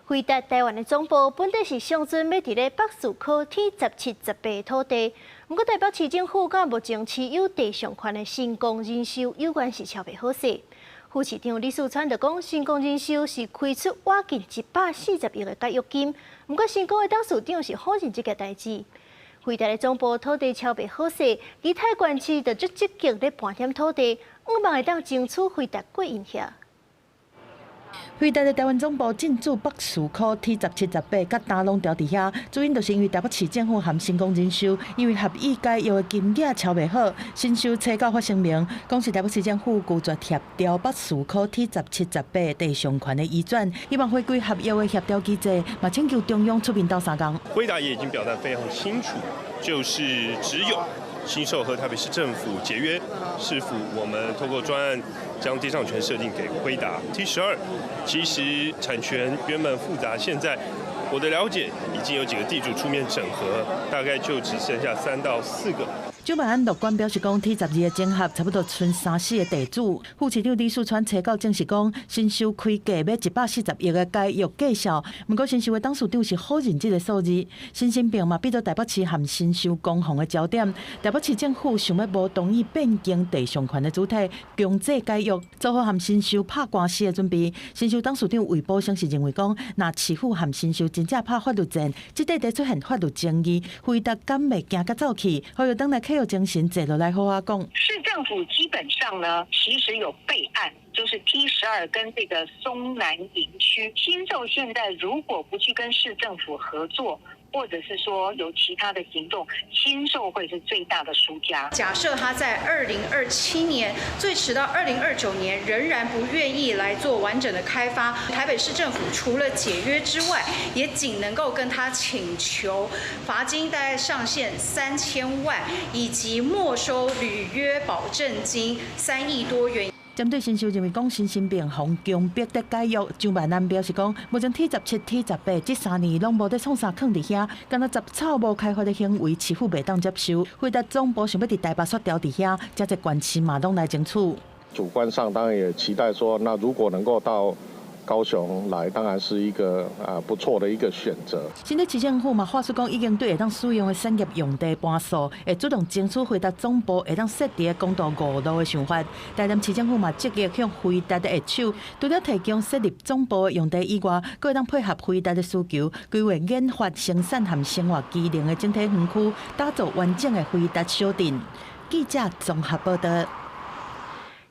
回答台湾的总部本地是象征要伫咧北树科T 17、18土地，不过代表市政府甲目前持有地上权的新工人寿有关是超袂好势。副市长李树川就讲，新工人寿是开出挖近140亿的解约金，不过新工的董事长是否认这个代志。回答的总部土地超袂好势，其他县市就足积极咧盘点土地，希望会当争取回答过因遐。回答的台湾总部进驻北树科T 17、18，甲大龙调伫遐，主因就是因为台北市政府和新工人寿因为合意解约的金额超袂好，新寿催告发声明，讲是台北市政府拒绝协调北树科T 17、18地上权的移转，希望回归合约的协调机制，嘛请求中央出面斗相共。回答也已经表达非常清楚，就是只有新寿和台北市政府解约，是否我们透过专案将地上权设定给辉达 T12，其实产权原本复杂，现在我的了解已经有几个地主出面整合，大概就只剩下3到4个。主办人乐观表示讲，T12的整合差不多剩3-4个地主。副市长李树川催告证实讲，新寿开价要140亿的解约计数，不过新寿的董事长是否认这个数字。新兴病嘛变做台北市和新寿攻防的焦点。台北市政府想要无同意变更地上权的主体，强制解约，做好和新寿拍官司的准备。新寿董事长魏宝生是认为讲，若市府和新寿真正拍法律战，即地得出现法律争议，回答敢袂惊甲走去，好有等来客户精神坐落来好好讲。市政府基本上呢，其实有备案，就是 T12跟这个松南营区新寿现在如果不去跟市政府合作，或者是说有其他的行动，新寿会是最大的输家。假设他在2027年，最迟到2029年，仍然不愿意来做完整的开发，台北市政府除了解约之外，也仅能够跟他请求罚金大概上限3000万，以及没收履约保证金3亿多元。针对新寿认为讲新兴病防强迫的解约，张万南表示讲，目前 T17、T18这3年拢无得创啥坑伫遐，敢若杂草无开发的行为，市府袂当接受。回答总部想要伫台北雪条伫遐，这些县市嘛拢来争取。主观上当然也期待说，那如果能够到高雄来，当然是一个不错的一个选择。新的市政府嘛，话说讲已经对会当使用的产业用地搬数，会主动争取回答总部会当设置的公道5路的想法。台南市政府嘛积极向回答的下手，除了提供设立总部的用地以外，佫会当配合回答的需求，规划研发、生产和生活机能的整体园区，打造完整的回答小镇。记者综合报道。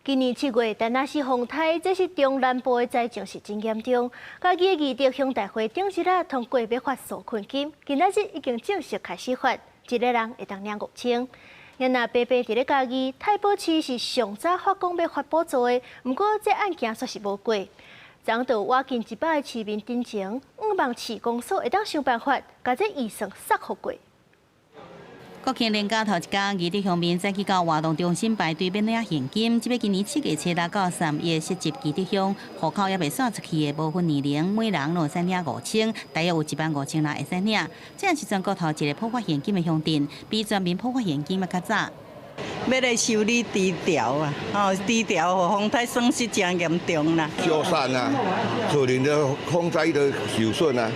今年7月，丹那市风台，这是中南部的灾情是真严重。嘉义的义德乡大会顶日啊，通过要发纾困金，今仔日已经正式开始发，一个人会当领5000。因那白白伫咧嘉义，太保市是上早发讲要发补助的，不过这案件却是无过。昨到挖近100个市民顶前，望市公所会当想办法，把这预算杀好过。国庆连假头一天，义德乡民早起到活动中心排队免领现金，即要今年7月初6到3月涉及义德乡户口也未刷出去的部分年龄，每人都会使领5000，大约有15000人会使领。这是全国头一个普发现金的乡镇，比全民普发现金要较早。要来修理低调啊，低调，互风台损失真严重啦。消散啊，造成的风灾的受损啊。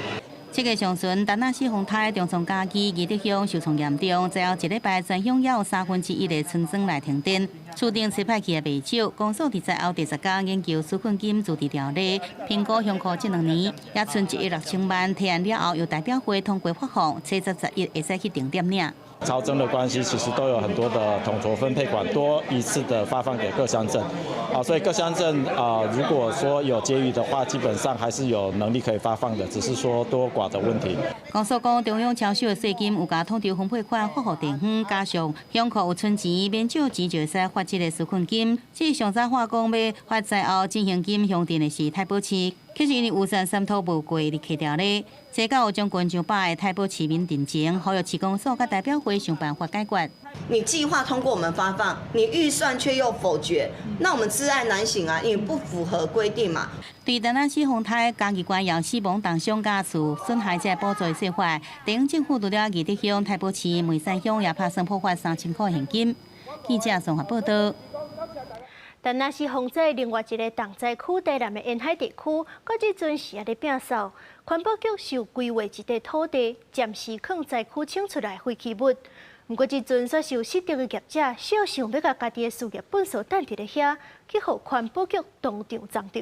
7月上旬，丹那市风台中创嘉义义德乡受创严重，最后一礼拜全乡也有1/3的村庄来停电。厝顶吹派去的未少，公所伫在后第10天研究纾困金自治条例，评估乡库这2年也剩1亿6000万，提案了后由代表会通过发放，7月11日会使去定点领。超征的关系，其实都有很多的统筹分配管，多一次的发放给各乡镇，所以各乡镇如果说有结余的话，基本上还是有能力可以发放的，只是说多寡的问题。公所讲，中央超收的税金有甲统筹分配款发予地方，加上乡库有存钱，免少钱就会使发这个纾困金。至上早话讲要发灾后进行金乡镇的是太保市。其实因为有山三土无过立刻条例，初到有将近上百个太保市民定情，呼吁市公所甲代表会想办法解决。你计划通过我们发放，你预算却又否决，那我们知案难行啊，因为不符合规定嘛。对丹那市风台嘉义县杨死亡当乡家属损害者补助的说法，地方政府除了义德乡、太保市、梅山乡也拍算普发3000块现金。记者综合报道。丹那市风灾另外一个重灾区台南的沿海地区，到即阵是也咧摒扫。环保局受规划一块土地，暂时放灾区清出来废弃物。不过即阵却是有失德的业者，小想要甲家己的事业本所等伫咧遐，去互环保局当场撞到。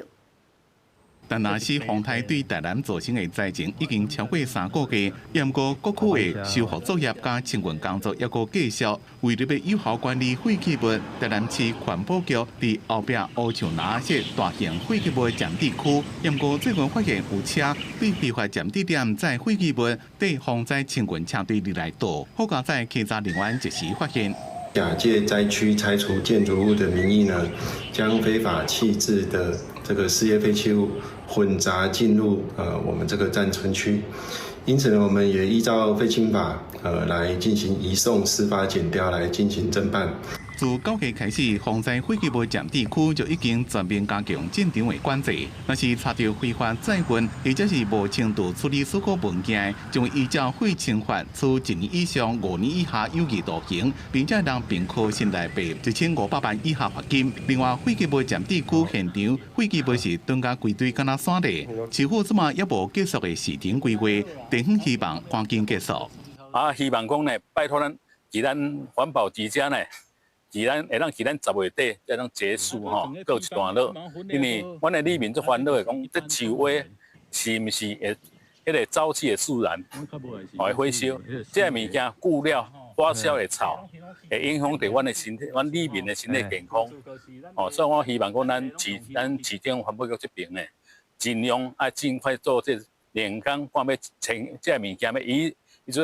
丹那市风台对台南造成的灾情已经超过3个月，不过各区的修复作业加清运工作还阁继续。为了要有效管理废弃物，台南市环保局伫后壁乌树林设大型废弃物占地区，不过最近发现有车对批发占地点载废弃物对防灾清运车队入来倒，好加在稽查人员及时发现。假借灾区拆除建筑物的名义呢，将非法弃置的这个事业废弃物混杂进入我们这个暂存区，因此呢，我们也依照废清法来进行移送司法检调来进行侦办。自9月开始，防灾废弃物占地区就已经全面加强现场的管制。若是查到非法载运或者是无程度处理所有物件，将会依照废清法处1年以上5年以下有期徒刑，并且让并科新台币1500万以下罚金。另外，废弃物占地区现场废弃物是蹲甲规堆敢若山地，市府即马也无结束的市场规划，地方希望赶紧结束。希望讲呢，拜托咱环保局者呢。会当期咱10月底才能结束告一段落，因为阮的里民最烦恼的讲，这树蛙是毋是会迄个沼气的自然会火烧？这物件久了发酵会臭，会影响到阮的身体，阮里民的身体健康。所以我希望讲咱市政环保局这边呢，尽量尽快做这连工，看要清这物件要以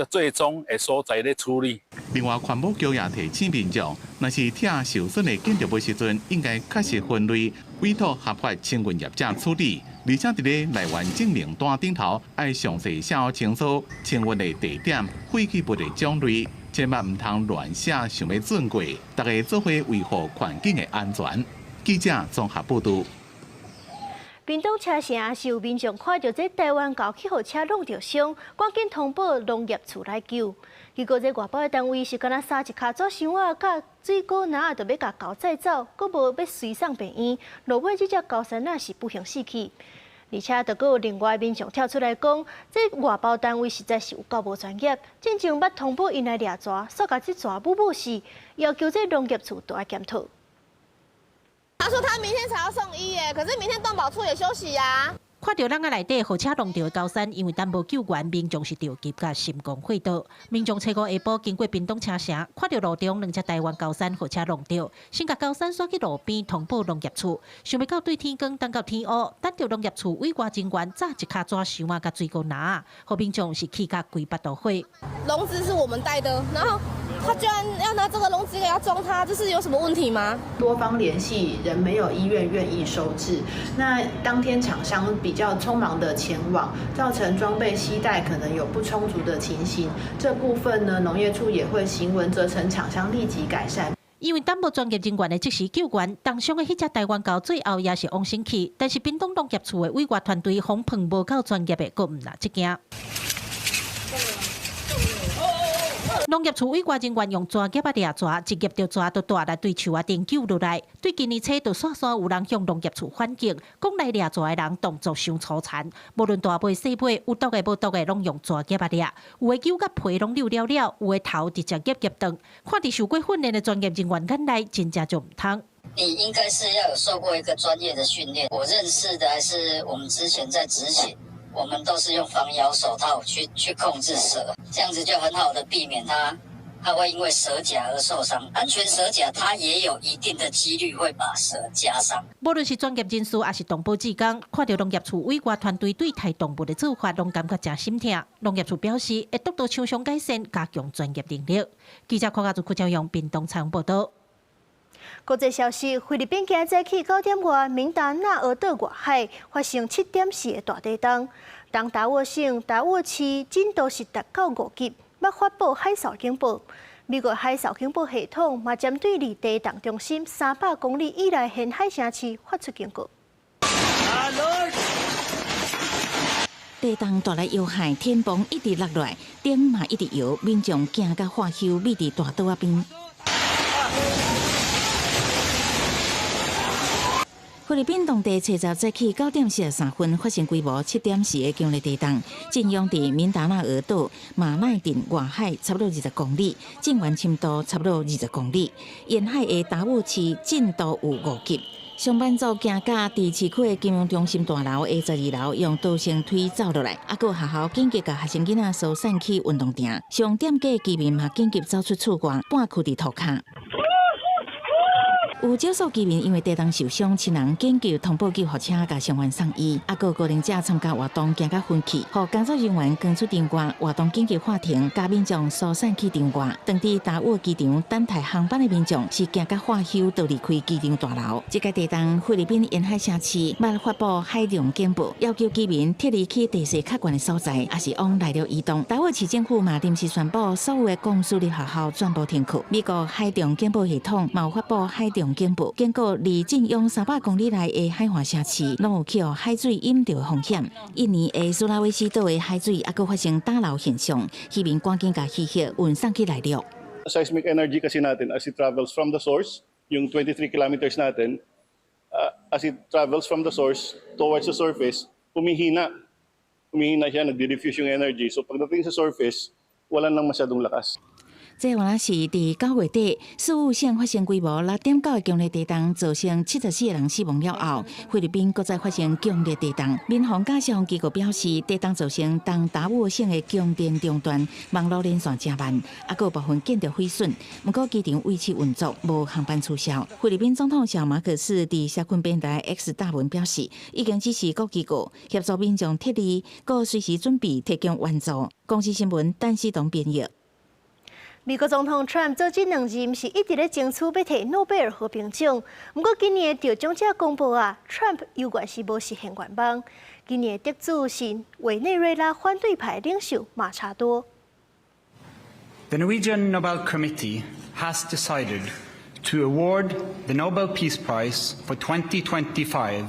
最终的所在咧处理。另外，环保局也提醒民众，若是拆受损的建筑物时阵，应该确实分类，委托合法清运业者处理。而且，伫咧来源证明单顶头，要详细写好清楚清运的地点、废弃物的种类，千万唔通乱写，想要准过。大家做伙维护环境的安全。记者综合报道。屏东车城是有民众看到这台湾高气候车弄着伤，赶紧通报农业处来救。结果这外包的单位是敢若撒一卡纸箱仔，甲水果篮就要甲狗载走，阁无要随送病院。落尾这只高山仔是不幸死去，而且就阁有另外民众跳出来讲，这外包单位实在是有够无专业，真正捌通报因来掠蛇，煞甲这蛇母死，要求这农业处都要检讨。他说他明天才要送医耶，可是明天动保处也休息呀。看到人啊内底火车弄掉的高山，因为等无救援，民众是着急甲心肝火倒。民众初五下晡经过屏东车城，看到路中2只台湾高山火车弄掉，先甲高山刷去路边通报农业处，想要到对天光等到天黑，等到农业处委外人员炸一卡纸箱啊，甲水果拿，互民众是气甲规巴都火。笼子是我们带的，然后他居然要拿这个笼子给他装它，这是有什么问题吗？多方联系，仍没有医院愿意收治。那当天厂商比较匆忙的前往，造成装备携带可能有不充足的情形。这部分呢，农业处也会行文责成厂商立即改善。因为等无专业人员的即时救援，当上的迄只台湾狗最后也是往生去，但是屏东农业处的委外团队防碰无够专业的，阁唔拿这件。农业处委外人员用抓夹啊掠抓，一夹就抓到大来对树啊顶救落来。对今年初就刷刷有人向农业处反映，讲来掠抓的人动作伤粗残，无论大尾细尾，有毒的无毒的，拢用抓夹啊掠。有的揪甲皮拢溜了了，有的头直接夹夹断。看伫受过训练的专业人员眼内，真正就唔通。你应该是要有受过一个专业的训练。我认识的还是我们之前在执行。我们都是用防咬手套去控制蛇，这样子就很好的避免它会因为蛇夹而受伤。安全蛇夹它也有一定的几率会把蛇夹伤。无论是专业人士还是动保志工，看到农业处委外团队对待动物的做法，拢感觉真心痛。农业处表示会督导厂商改善，加强专业能力。记者柯家祖、柯朝阳、屏东采访报道。国际消息：菲律宾今日早起9点外，明达纳俄岛外海发生7.4个大地震，东达沃省达沃市震度是达到5级，要发布海啸警报。美国海啸警报系统嘛针对离地震中心300公里以内沿海城市发出警告。地震带来摇海，天崩一直落来，顶嘛一直摇，民众惊甲化休，秘伫大岛仔边。菲律宾当地初10早起9点43分发生规模7.4个强烈地震，震央伫敏达纳俄岛马奈镇外海差不多20公里，震源深度差不多20公里。沿海的达沃市震度有5级。上班族行甲伫市区的金融中心大楼的12楼，用逃生梯走落来，还佫学校紧急甲学生囡仔疏散去运动场。上点过的居民嘛紧急走出厝外，半跍伫涂骹。有少数居民因为地震受伤，亲人紧急通报救护车，甲伤员送医。还佫高龄者参加活动，惊甲昏去，互工作人员扛出场外，活动紧急喊停，甲民众疏散去场外。当地达沃机场等待航班的民众是惊甲化休，都离开机场大楼。这个地震，菲律宾沿海城市要发布海量警报，要求居民撤离去地势较悬的所在，也是往内陆移动。达沃市政府嘛临时宣布，所有的公私立学校全部停课。美国海量警报系统嘛有发布海量警报，警告离震央300公里内的海岸城市，拢有起海水淹着的风险。印尼的苏拉威西岛的海水也佫发生打捞现象，渔民赶紧甲渔获运送去内陆。Seismic energy kasi natin as it travels from the source, yung 23 kilometers natin, as it travels from the source towards the surface, humihina siya, nagdi-diffuse yung energy. So pagdating sa surface, wala nang masyadong lakas. 这原来是伫9月底，四五县发生规模6.9个强烈地震，造成74个人死亡了后，菲律宾搁再发生强烈地震。民防加上机构表示，地震造成东达沃省的供电中断，网络连线真慢，还有部分建筑毁损。不过机场维持运作，无航班取消。菲律宾总统小马可斯伫社群平台 X 大文表示，已经指示各机构协助民众撤离，搁随时准备提供援助。公司新闻陈思彤编译。美国总统 Trump 做这2任是一直咧争取要摕诺贝尔和平奖，不过今年的得奖者公布，Trump 有关是无实现愿望。今年的得主是委内瑞拉反对派领袖马查多。The Norwegian Nobel Committee has decided to award the Nobel Peace Prize for 2025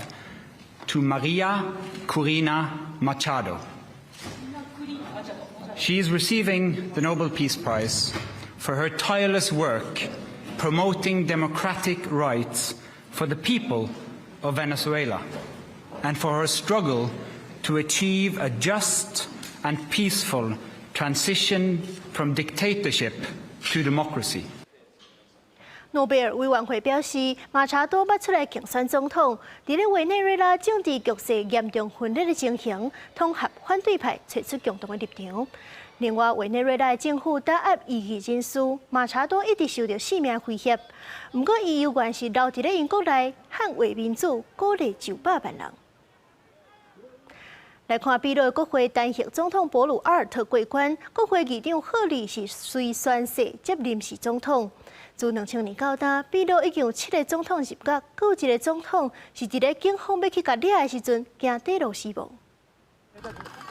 to Maria Corina Machado. She is receiving the Nobel Peace Prize for her tireless work promoting democratic rights for the people of Venezuela and for her struggle to achieve a just and peaceful transition from dictatorship to democracy. 诺贝尔委员会表示，马查多要出来竞选总统，在咧委内瑞拉政治局势严重分裂的情形，统合反对派找出共同的立场。另外，委内瑞拉政府打压异议人士，马查多一直受到性命威胁。不过，伊有关是留伫咧英国内捍卫民主，鼓励900万人。来看秘鲁国会单席总统博鲁阿尔特过关，国会议长赫里是随宣誓接临时总统。自2000年到今，秘鲁已经有7个总统入阁，还有1个总统是伫咧警方要去甲抓的时阵，惊跌落死亡。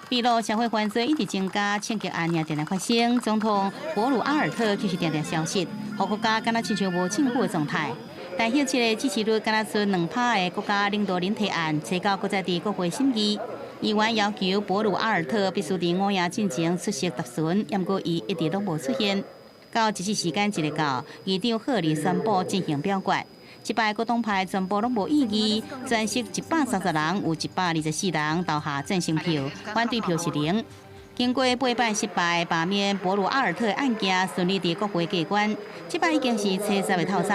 秘鲁社会犯罪一直增加，枪击案也常常发生。总统博鲁阿尔特就是常常消息，让国家敢若亲像无政府的状态。但迄7个支持率敢若剩2%的国家领导人提案，催到搁再伫国会审议。议员要求博鲁阿尔特必须伫午夜进前出席答询，不过伊一直都无出现。到即时间一日到，议长赫里宣布进行表决。击败国党派全部拢无异议，全席130人，有124人投下赞成票，反对票是0。经过8摆失败罢免博鲁阿尔特的案件顺利伫国会过关，即摆已经是70个透早。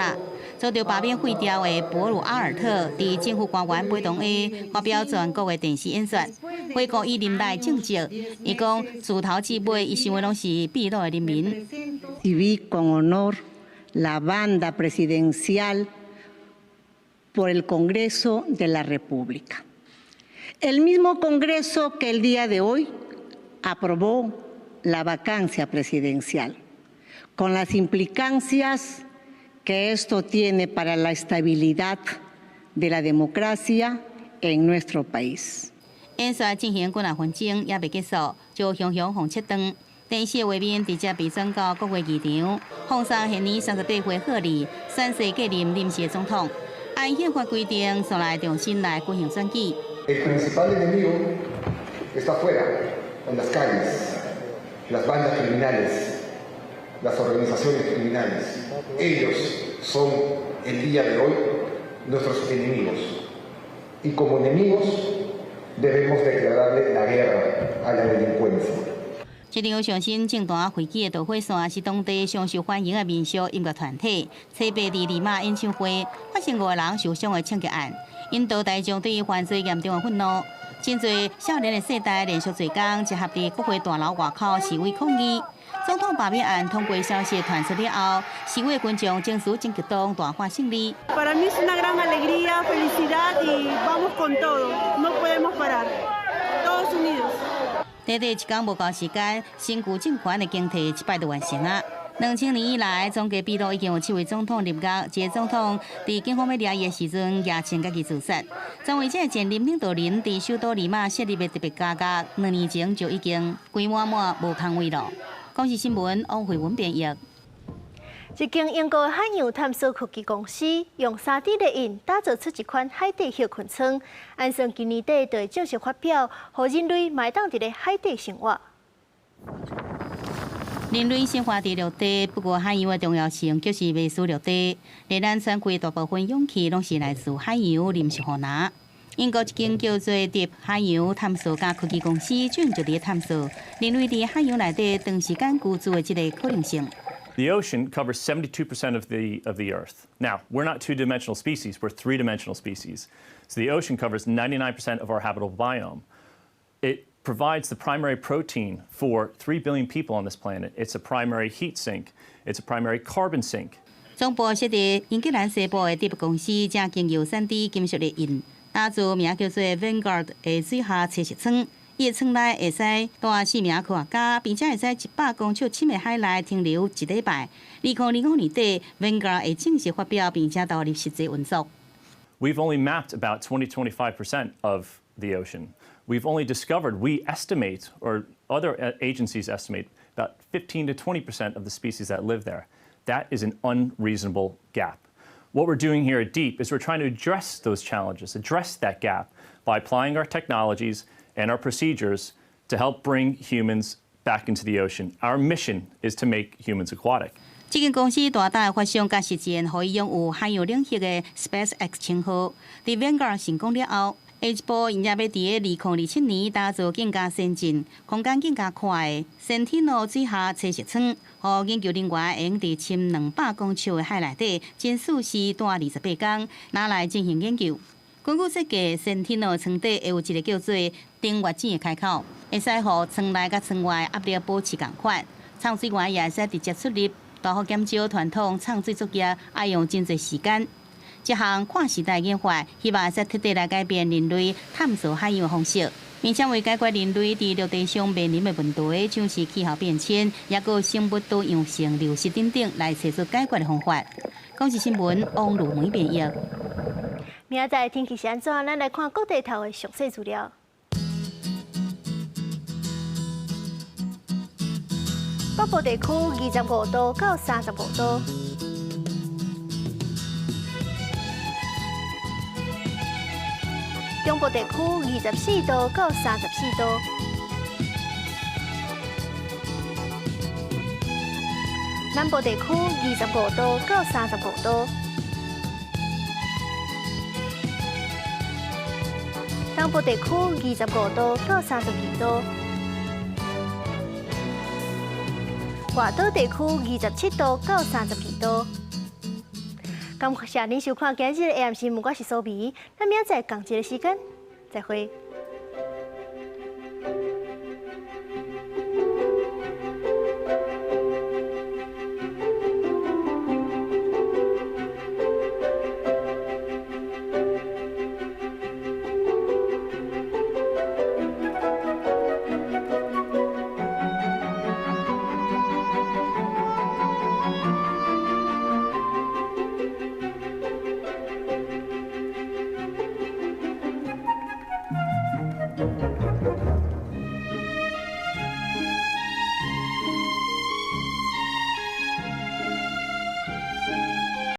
遭到罢免废掉的博鲁阿尔特，伫政府官员陪同下发表全国的电视演说，回顾伊任内政绩。伊讲自头至尾，伊想的拢是秘鲁的人民。Viví con honor la banda presidencial por el Congreso de la República. El mismo Congreso que el día de hoy aprobó la vacancia presidencial, con las implicancias que esto tiene para la estabilidad de la democracia en nuestro país. 演说进行几分钟也未结束，就雄雄放切断。电视画面直接被转到国会议场，放上现年38岁赫里宣誓继任临时总统。按宪法规定，上来重新来举行选举。El principal enemigo está afuera, en las calles, las bandas criminales, las organizaciones criminales. Ellos son el día de hoy nuestros enemigos. Y como enemigos debemos declararle la guerra a la delincuencia. 这场上新政坛会记的导火线是当地上受欢迎的民俗音乐团体七八伫利马演唱会发生5个人受伤的枪击案，引导大众对犯罪严重的愤怒。真侪少年的世代连续侪天集合伫国会大楼外口示威抗议。总统罢免案通过消息传出了后，示威群众情绪真激动，大欢胜利。Para mí es una gran alegría, felicidad y vamos con todo. No podemos parar. Todos unidos. 短短一天无够时间，新旧政权的经济一摆就完成啊！2000年以来，总计秘鲁已经有7位总统入阁，一个总统伫警方要抓伊的时阵，也请家己自杀。作为这前任领导人伫首都利马设立的特别家阁，2年前就已经规满无空位了。公视新闻王慧文编译。一间英国海洋探索科技公司用3D 列印打造出一款海底蟹群舱，按算今年底就会正式发表，让人类迈当伫咧海底生活。人类生活伫陆地，不过海洋的重要性就是未输陆地。日咱全开大部分勇气拢是来自海洋临时河拿。英国一间叫做 Deep 海洋探索加科技公司，主要就伫探索人类伫海洋内底长时间居住的这个可能性。The ocean covers 72% of the Earth. Now, we're not two-dimensional species, we're three-dimensional species. So the ocean covers 99% of our habitable biome. It provides the primary protein for 3 billion people on this planet. It's a primary heat sink. It's a primary carbon sink. 总部设伫英格兰西部的 Deep 公司，正经由3D 金属列印，打造名叫做 Vanguard 的水下测试舱。伊的舱内会使带4名科学家，并且会使100公尺深的海内停留1礼拜。2025年底 ，Vanguard 会正式发表，并且投入实际运作。We've only mapped about 20-25% of the ocean. We've only discovered, we estimate, or other agencies estimate, about 15 to 20% of the species that live there. That is an unreasonable gap. What we're doing here at Deep is we're trying to address those challenges, address that gap by applying our technologies and our procedures to help bring humans back into the ocean. Our mission is to make humans aquatic. 这间公司大胆发想甲实践，可以拥有海洋领域的 SpaceX 称号。伫 Vanguard 成功了后，下一步因也要伫2027年打造更加先进、空间更加快的先天路水下测试舱，予研究人员会用伫深200公尺的海内底，前4时待28天，拿来进行研究。根据设计，先天路舱底会有一个叫做定月井的开口，会使予舱内甲舱外压力保持共款。唱水员也会使直接出入，大幅减少传统唱水作业要用真侪时间。这项跨时代研发，希望会彻底来改变人类探索海洋的方式，并且为解决人类伫陆地上面临的问题，像是气候变迁、也个生物多样性流失等等，来找出解决的方法。公视新闻王路梅编译。明仔载天气是安怎？咱来看各地头的详细资料。北部地区25度到35度。中部地区24度到34度，南部地区25度到35度，东部地区25度到32度，外岛地区27度到32度。感谢您收看今日的 AM 新闻，我是苏眉，咱明仔载同一个时间再会。